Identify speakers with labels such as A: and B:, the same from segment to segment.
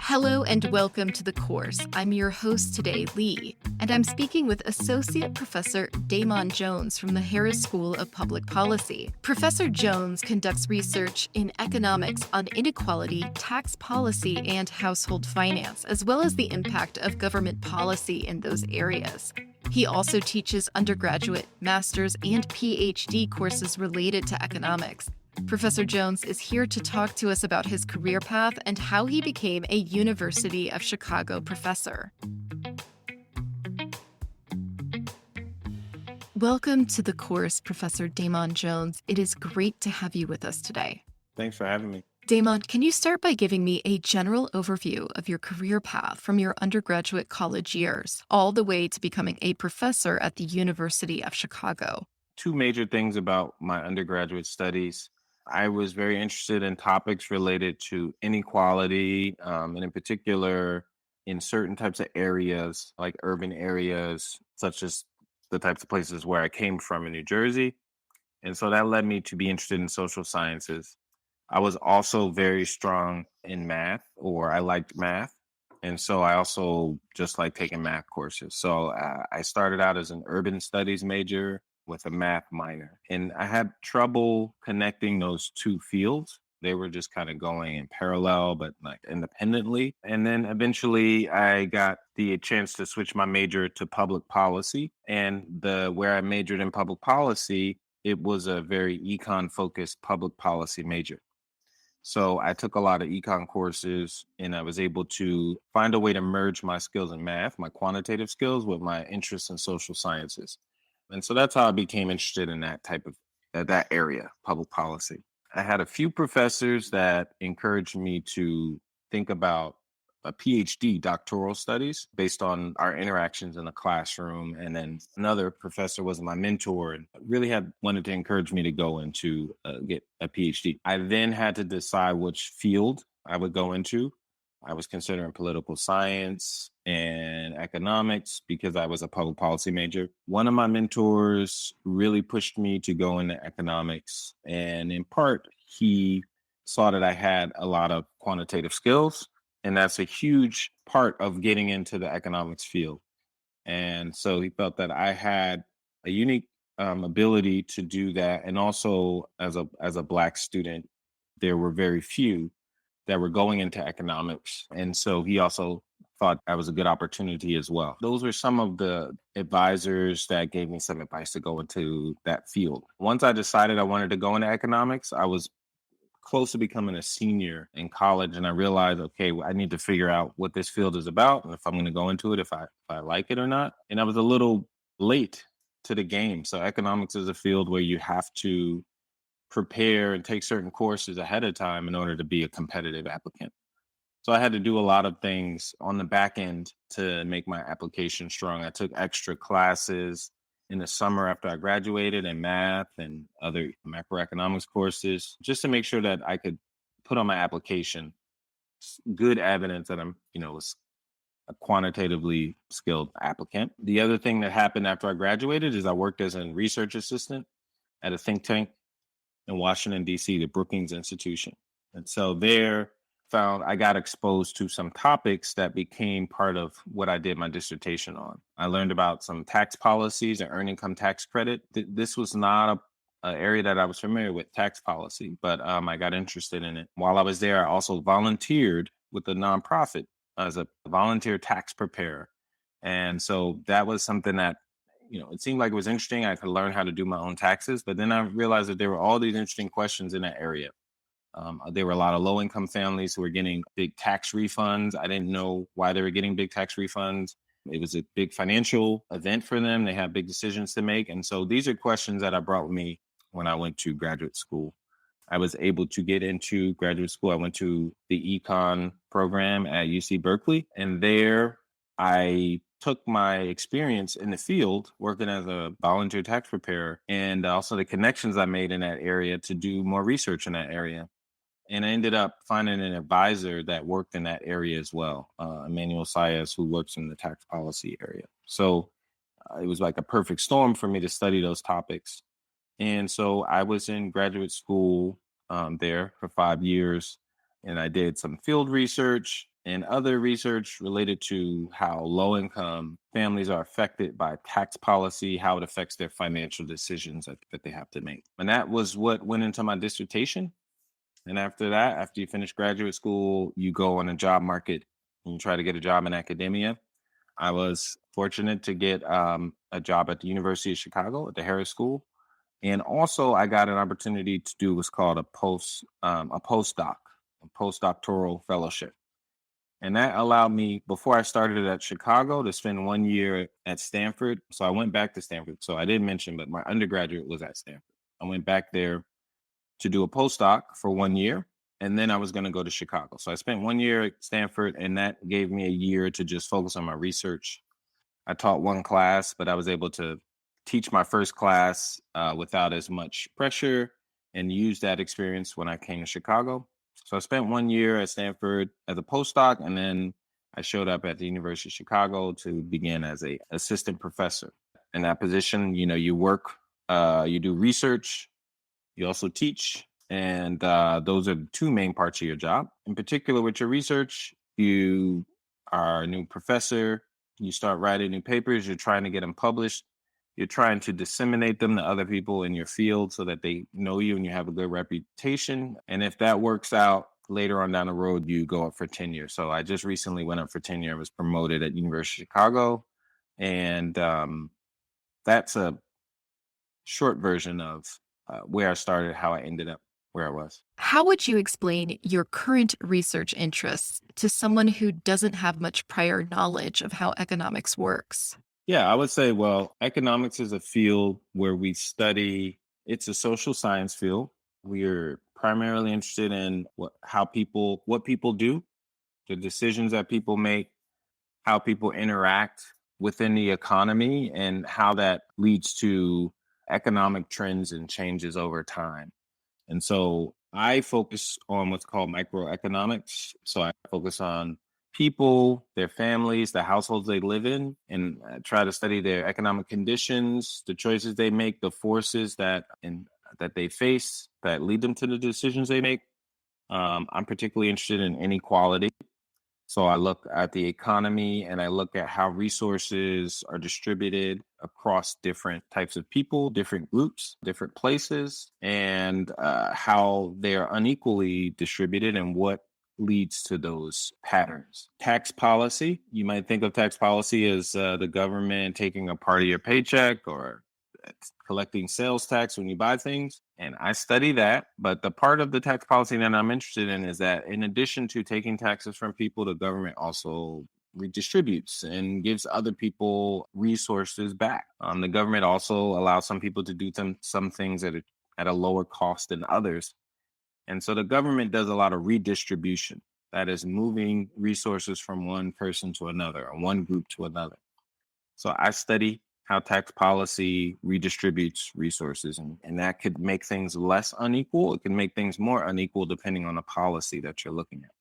A: Hello and welcome to the course. I'm your host today, Lee, and I'm speaking with Associate Professor Damon Jones from the Harris School of Public Policy. Professor Jones conducts research in economics on inequality, tax policy, and household finance, as well as the impact of government policy in those areas. He also teaches undergraduate, master's, and PhD courses related to economics. Professor Jones is here to talk to us about his career path and how he became a University of Chicago professor. Welcome to the course, Professor Damon Jones. It is great to have you with us today.
B: Thanks for having me.
A: Damon, can you start by giving me a general overview of your career path from your undergraduate college years all the way to becoming a professor at the University of Chicago?
B: Two major things about my undergraduate studies. I was very interested in topics related to inequality, and in particular, in certain types of areas, like urban areas, such as the types of places where I came from in New Jersey. And so that led me to be interested in social sciences. I was also very strong in math, or I liked math. And so I also just like taking math courses. So I started out as an urban studies major with a math minor. And I had trouble connecting those two fields. They were just kind of going in parallel, but like independently. And then eventually I got the chance to switch my major to public policy. And where I majored in public policy, it was a very econ focused public policy major. So I took a lot of econ courses and I was able to find a way to merge my skills in math, my quantitative skills, with my interests in social sciences. And so that's how I became interested in that type of that area, public policy. I had a few professors that encouraged me to think about a PhD, doctoral studies, based on our interactions in the classroom. And then another professor was my mentor and really had wanted to encourage me to go into get a PhD. I then had to decide which field I would go into. I was considering political science and economics because I was a public policy major. One of my mentors really pushed me to go into economics. And in part, he saw that I had a lot of quantitative skills. And that's a huge part of getting into the economics field. And so he felt that I had a unique ability to do that. And also as a Black student, there were very few that were going into economics. And so he also thought that was a good opportunity as well. Those were some of the advisors that gave me some advice to go into that field. Once I decided I wanted to go into economics, I was close to becoming a senior in college. And I realized, okay, I need to figure out what this field is about and if I'm going to go into it, if I like it or not. And I was a little late to the game. So economics is a field where you have to prepare and take certain courses ahead of time in order to be a competitive applicant. So I had to do a lot of things on the back end to make my application strong. I took extra classes in the summer after I graduated in math and other macroeconomics courses, just to make sure that I could put on my application good evidence that I'm, was a quantitatively skilled applicant. The other thing that happened after I graduated is I worked as a research assistant at a think tank in Washington, D.C., the Brookings Institution. And so there I got exposed to some topics that became part of what I did my dissertation on. I learned about some tax policies and earned income tax credit. This was not a area that I was familiar with, tax policy, but I got interested in it. While I was there, I also volunteered with a nonprofit as a volunteer tax preparer. And so that was something that it seemed like it was interesting. I could learn how to do my own taxes, but then I realized that there were all these interesting questions in that area. There were a lot of low-income families who were getting big tax refunds. I didn't know why they were getting big tax refunds. It was a big financial event for them. They had big decisions to make. And so these are questions that I brought with me when I went to graduate school. I was able to get into graduate school. I went to the econ program at UC Berkeley, and there I took my experience in the field working as a volunteer tax preparer and also the connections I made in that area to do more research in that area. And I ended up finding an advisor that worked in that area as well, Emmanuel Saez, who works in the tax policy area. So it was like a perfect storm for me to study those topics. And so I was in graduate school there for 5 years, and I did some field research. and other research related to how low income families are affected by tax policy, how it affects their financial decisions that they have to make. And that was what went into my dissertation. And after that, after you finish graduate school, you go on a job market and you try to get a job in academia. I was fortunate to get a job at the University of Chicago at the Harris School, and also I got an opportunity to do what's called a postdoctoral fellowship. And that allowed me, before I started at Chicago, to spend 1 year at Stanford. So I went back to Stanford. So I didn't mention, but my undergraduate was at Stanford. I went back there to do a postdoc for 1 year. And then I was going to go to Chicago. So I spent 1 year at Stanford, and that gave me a year to just focus on my research. I taught one class, but I was able to teach my first class without as much pressure and use that experience when I came to Chicago. So I spent 1 year at Stanford as a postdoc, and then I showed up at the University of Chicago to begin as a assistant professor. In that position, you work, you do research, you also teach, and those are the two main parts of your job. In particular, with your research, you are a new professor, you start writing new papers, you're trying to get them published, you're trying to disseminate them to other people in your field so that they know you and you have a good reputation. And if that works out, later on down the road, you go up for tenure. So I just recently went up for tenure. I was promoted at University of Chicago. And that's a short version of where I started, how I ended up where I was.
A: How would you explain your current research interests to someone who doesn't have much prior knowledge of how economics works?
B: Yeah, I would say, well, economics is a field where we study, it's a social science field. We're primarily interested in what people do, the decisions that people make, how people interact within the economy, and how that leads to economic trends and changes over time. And so I focus on what's called microeconomics. So I focus on people, their families, the households they live in, and try to study their economic conditions, the choices they make, the forces that they face that lead them to the decisions they make. I'm particularly interested in inequality. So I look at the economy and I look at how resources are distributed across different types of people, different groups, different places, and how they are unequally distributed and what leads to those patterns. Tax policy, you might think of tax policy as the government taking a part of your paycheck or collecting sales tax when you buy things. And I study that. But the part of the tax policy that I'm interested in is that in addition to taking taxes from people, the government also redistributes and gives other people resources back. The government also allows some people to do some things at a lower cost than others. And so the government does a lot of redistribution. That is moving resources from one person to another or one group to another. So I study how tax policy redistributes resources, and that could make things less unequal. It can make things more unequal depending on the policy that you're looking at.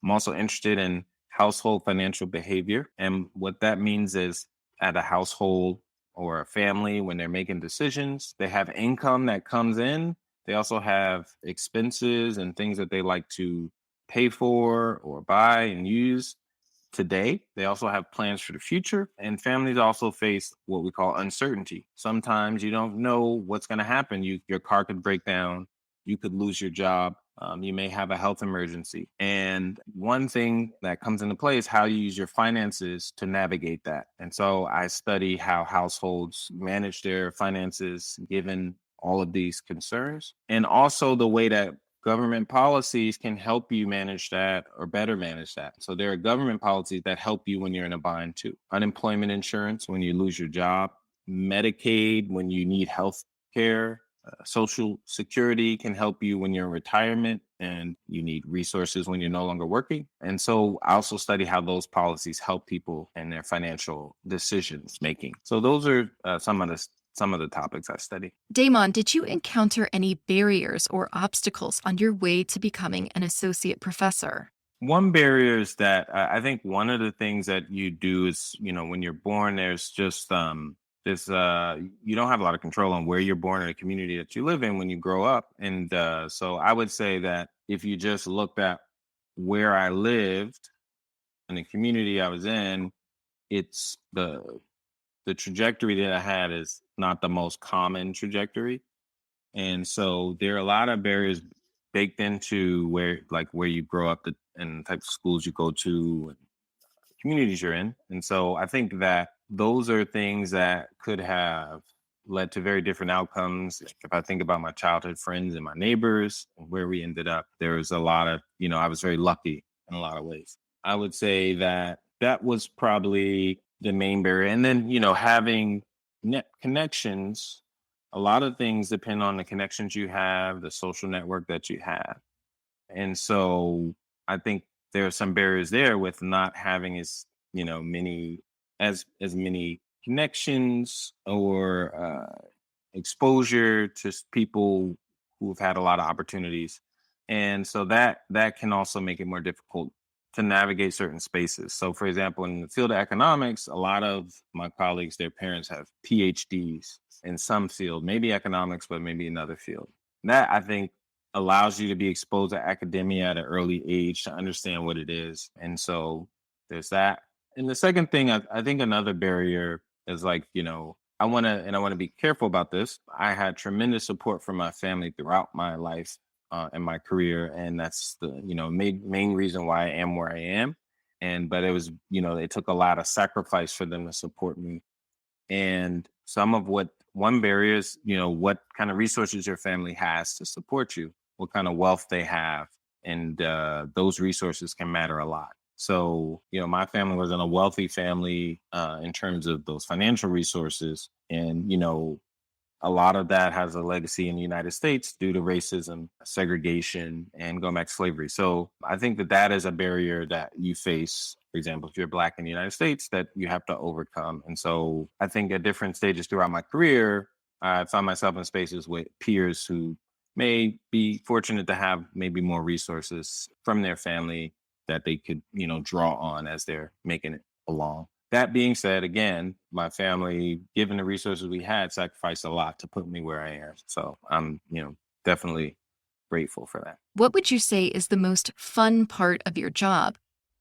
B: I'm also interested in household financial behavior. And what that means is at a household or a family, when they're making decisions, they have income that comes in. They also have expenses and things that they like to pay for or buy and use today. They also have plans for the future, and families also face what we call uncertainty. Sometimes you don't know what's going to happen. Your car could break down, you could lose your job, you may have a health emergency. And one thing that comes into play is how you use your finances to navigate that. And so I study how households manage their finances given all of these concerns, and also the way that government policies can help you manage that or better manage that. So there are government policies that help you when you're in a bind too. Unemployment insurance when you lose your job, Medicaid when you need health care, Social Security can help you when you're in retirement and you need resources when you're no longer working. And so I also study how those policies help people in their financial decisions making. So those are some of the topics I study.
A: Damon, did you encounter any barriers or obstacles on your way to becoming an associate professor?
B: One barrier is that I think one of the things that you do is, when you're born, there's just this you don't have a lot of control on where you're born or the community that you live in when you grow up. And so I would say that if you just looked at where I lived and the community I was in, it's the trajectory that I had is not the most common trajectory. And so there are a lot of barriers baked into where you grow up and the types of schools you go to and communities you're in. And so I think that those are things that could have led to very different outcomes. Like, if I think about my childhood friends and my neighbors and where we ended up, there was a lot of, I was very lucky in a lot of ways. I would say that that was probably the main barrier. And then, having net connections, a lot of things depend on the connections you have, the social network that you have. And so I think there are some barriers there with not having many as many connections or exposure to people who've had a lot of opportunities. And so that can also make it more difficult to navigate certain spaces. So for example, in the field of economics, a lot of my colleagues, their parents have PhDs in some field, maybe economics, but maybe another field. That I think allows you to be exposed to academia at an early age to understand what it is. And so there's that. And the second thing, I think another barrier is like, I want to be careful about this. I had tremendous support from my family throughout my life and my career. And that's the, main reason why I am where I am. But it was, it took a lot of sacrifice for them to support me. And some of what one barrier is, what kind of resources your family has to support you, what kind of wealth they have. And those resources can matter a lot. So, my family wasn't a wealthy family in terms of those financial resources. And, a lot of that has a legacy in the United States due to racism, segregation, and going back to slavery. So I think that is a barrier that you face, for example, if you're Black in the United States, that you have to overcome. And so I think at different stages throughout my career, I found myself in spaces with peers who may be fortunate to have maybe more resources from their family that they could, draw on as they're making it along. That being said, again, my family, given the resources we had, sacrificed a lot to put me where I am. So I'm, definitely grateful for that.
A: What would you say is the most fun part of your job?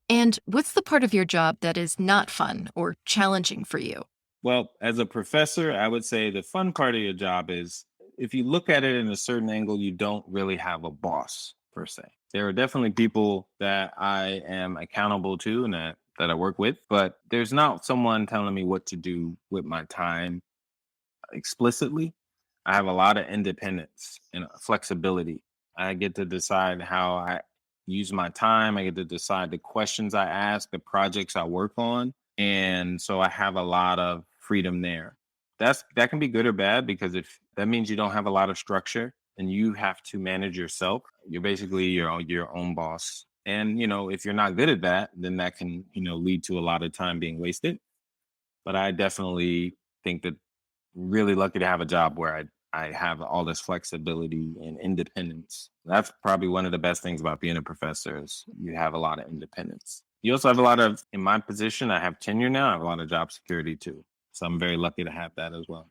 A: And what's the part of your job that is not fun or challenging for you?
B: Well, as a professor, I would say the fun part of your job is if you look at it in a certain angle, you don't really have a boss per se. There are definitely people that I am accountable to and that I work with, but there's not someone telling me what to do with my time explicitly. I have a lot of independence and flexibility. I get to decide how I use my time. I get to decide the questions I ask, the projects I work on. And so I have a lot of freedom there. That can be good or bad because if that means you don't have a lot of structure and you have to manage yourself, you're basically your own boss. And if you're not good at that, then that can, lead to a lot of time being wasted. But I definitely think that really lucky to have a job where I have all this flexibility and independence. That's probably one of the best things about being a professor is you have a lot of independence. You also have a lot of, in my position, I have tenure now. I have a lot of job security too. So I'm very lucky to have that as well.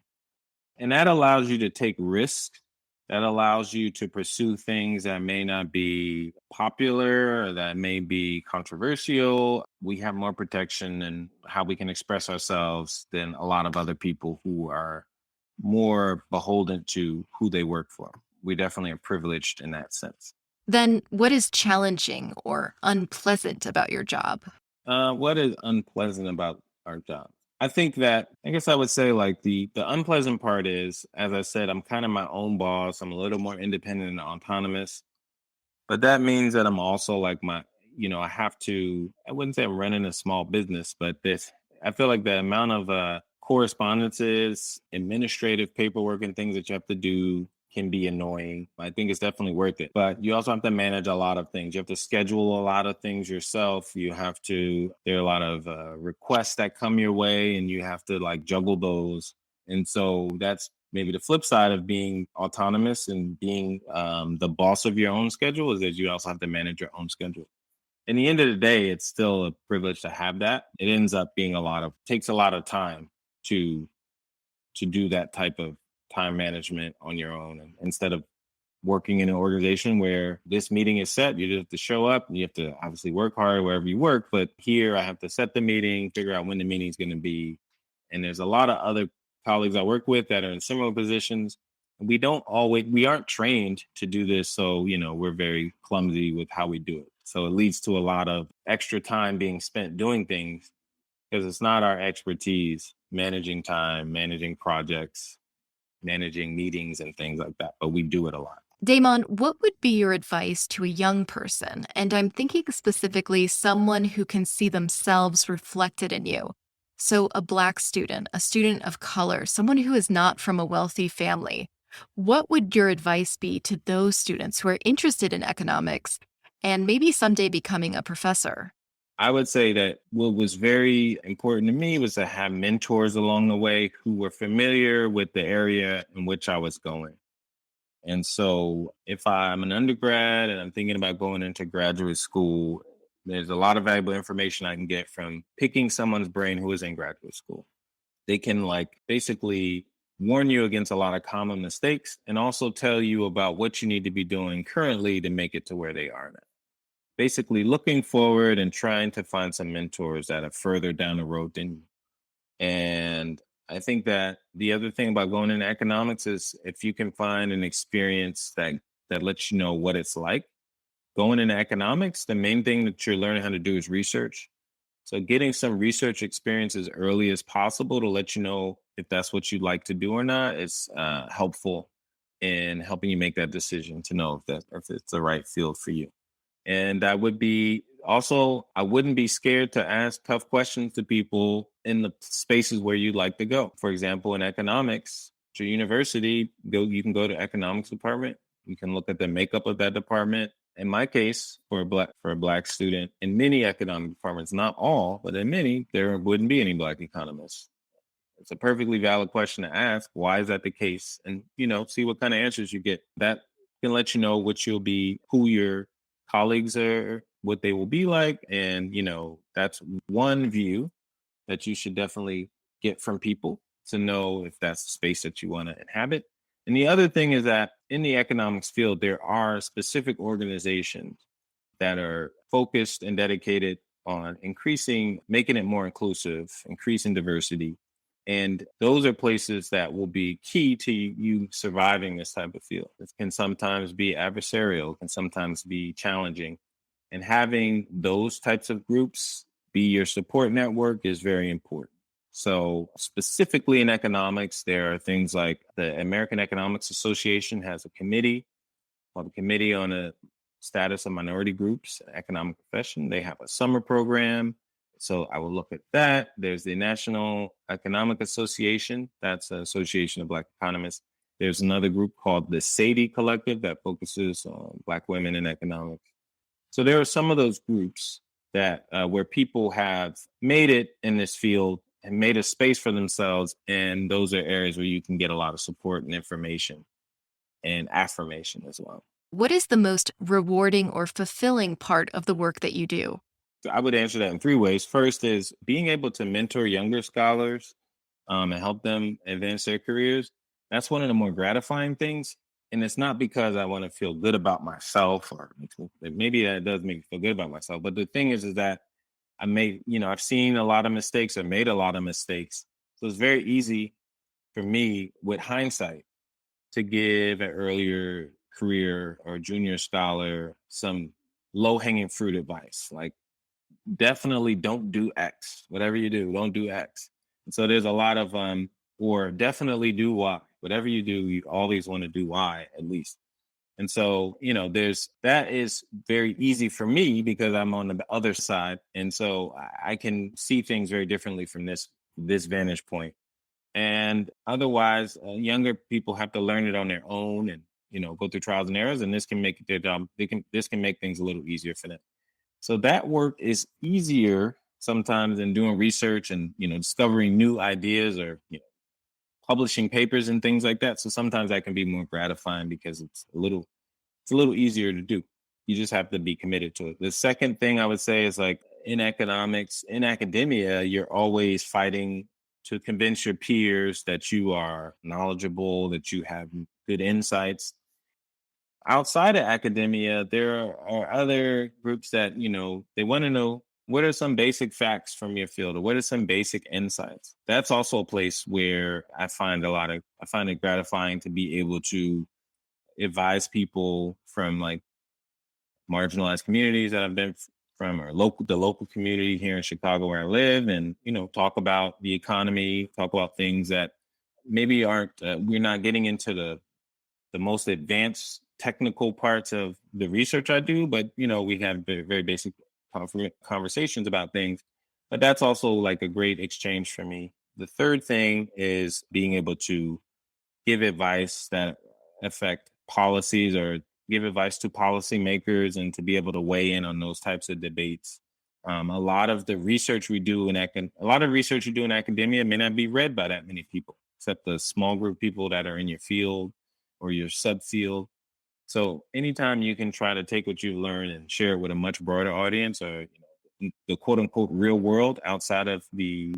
B: And that allows you to take risks. That allows you to pursue things that may not be popular or that may be controversial. We have more protection in how we can express ourselves than a lot of other people who are more beholden to who they work for. We definitely are privileged in that sense.
A: Then, what is challenging or unpleasant about your job?
B: What is unpleasant about our job? I think that I guess I would say like the unpleasant part is, as I said, I'm kind of my own boss. I'm a little more independent and autonomous. But that means that I'm also like I have to, I wouldn't say I'm running a small business, but I feel like the amount of correspondences, administrative paperwork, and things that you have to do can be annoying. I think it's definitely worth it. But you also have to manage a lot of things. You have to schedule a lot of things yourself. There are a lot of requests that come your way, and you have to like juggle those. And so that's maybe the flip side of being autonomous and being the boss of your own schedule is that you also have to manage your own schedule. In the end of the day, it's still a privilege to have that. It ends up being takes a lot of time to do that type of time management on your own, and instead of working in an organization where this meeting is set. You just have to show up and you have to obviously work hard wherever you work. But here I have to set the meeting, figure out when the meeting is going to be. And there's a lot of other colleagues I work with that are in similar positions. We aren't trained to do this. So, we're very clumsy with how we do it. So it leads to a lot of extra time being spent doing things because it's not our expertise managing time, managing projects, managing meetings and things like that. But we do it a lot.
A: Damon, what would be your advice to a young person? And I'm thinking specifically someone who can see themselves reflected in you. So, a Black student, a student of color, someone who is not from a wealthy family. What would your advice be to those students who are interested in economics and maybe someday becoming a professor?
B: I would say that what was very important to me was to have mentors along the way who were familiar with the area in which I was going. And so if I'm an undergrad and I'm thinking about going into graduate school, there's a lot of valuable information I can get from picking someone's brain who is in graduate school. They can basically warn you against a lot of common mistakes and also tell you about what you need to be doing currently to make it to where they are now. Basically looking forward and trying to find some mentors that are further down the road than you. And I think that the other thing about going into economics is if you can find an experience that lets you know what it's like going into economics, the main thing that you're learning how to do is research. So getting some research experience as early as possible to let you know if that's what you'd like to do or not is helpful in helping you make that decision to know if it's the right field for you. And I wouldn't be scared to ask tough questions to people in the spaces where you'd like to go. For example, in economics, at your university, you can go to economics department. You can look at the makeup of that department. In my case, for a black student, in many economic departments, not all, but in many, there wouldn't be any black economists. It's a perfectly valid question to ask. Why is that the case? And, see what kind of answers you get. That can let you know who your colleagues are, what they will be like. And, that's one view that you should definitely get from people to know if that's the space that you want to inhabit. And the other thing is that in the economics field, there are specific organizations that are focused and dedicated on making it more inclusive, increasing diversity. And those are places that will be key to you surviving this type of field. It can sometimes be adversarial, it can sometimes be challenging. And having those types of groups be your support network is very important. So, specifically in economics, there are things like the American Economics Association has a committee called the Committee on the Status of Minority Groups in Economic Profession. They have a summer program. So I will look at that. There's the National Economic Association. That's an association of Black economists. There's another group called the Sadie Collective that focuses on Black women in economics. So there are some of those groups that where people have made it in this field and made a space for themselves. And those are areas where you can get a lot of support and information and affirmation as well.
A: What is the most rewarding or fulfilling part of the work that you do?
B: So I would answer that in three ways. First is being able to mentor younger scholars and help them advance their careers. That's one of the more gratifying things. And it's not because I want to feel good about myself, or maybe that does make me feel good about myself. But the thing is that I've seen a lot of mistakes or made a lot of mistakes. So it's very easy for me with hindsight to give an earlier career or junior scholar some low hanging fruit advice. Like, definitely don't do X. Whatever you do, don't do X. And so there's a lot of or definitely do Y. Whatever you do, you always want to do Y at least. And so, that is very easy for me because I'm on the other side. And so I can see things very differently from this vantage point. And otherwise, younger people have to learn it on their own and, go through trials and errors. And this can make their job, this can make things a little easier for them. So that work is easier sometimes than doing research and, discovering new ideas or, publishing papers and things like that. So sometimes that can be more gratifying because it's a little easier to do. You just have to be committed to it. The second thing I would say is in economics, in academia, you're always fighting to convince your peers that you are knowledgeable, that you have good insights. Outside of academia, there are other groups that, they want to know what are some basic facts from your field or what are some basic insights. That's also a place where I find it gratifying to be able to advise people from like marginalized communities that I've been from or the local community here in Chicago where I live and, talk about the economy, talk about things that maybe aren't, we're not getting into the most advanced technical parts of the research I do, but we have very, very basic conversations about things. But that's also like a great exchange for me. The third thing is being able to give advice that affect policies or give advice to policymakers and to be able to weigh in on those types of debates. A lot of the research we do a lot of research you do in academia may not be read by that many people, except the small group of people that are in your field or your subfield. So anytime you can try to take what you've learned and share it with a much broader audience or the quote unquote real world outside of the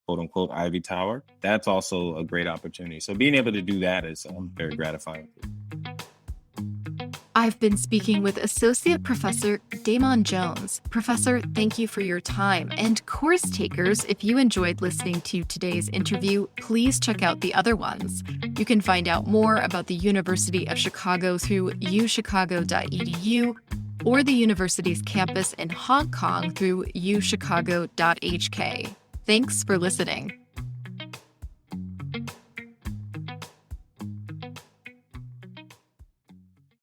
B: quote unquote Ivy Tower, that's also a great opportunity. So being able to do that is very gratifying.
A: I've been speaking with Associate Professor Damon Jones. Professor, thank you for your time. And course takers, if you enjoyed listening to today's interview, please check out the other ones. You can find out more about the University of Chicago through uchicago.edu or the university's campus in Hong Kong through uchicago.hk. Thanks for listening.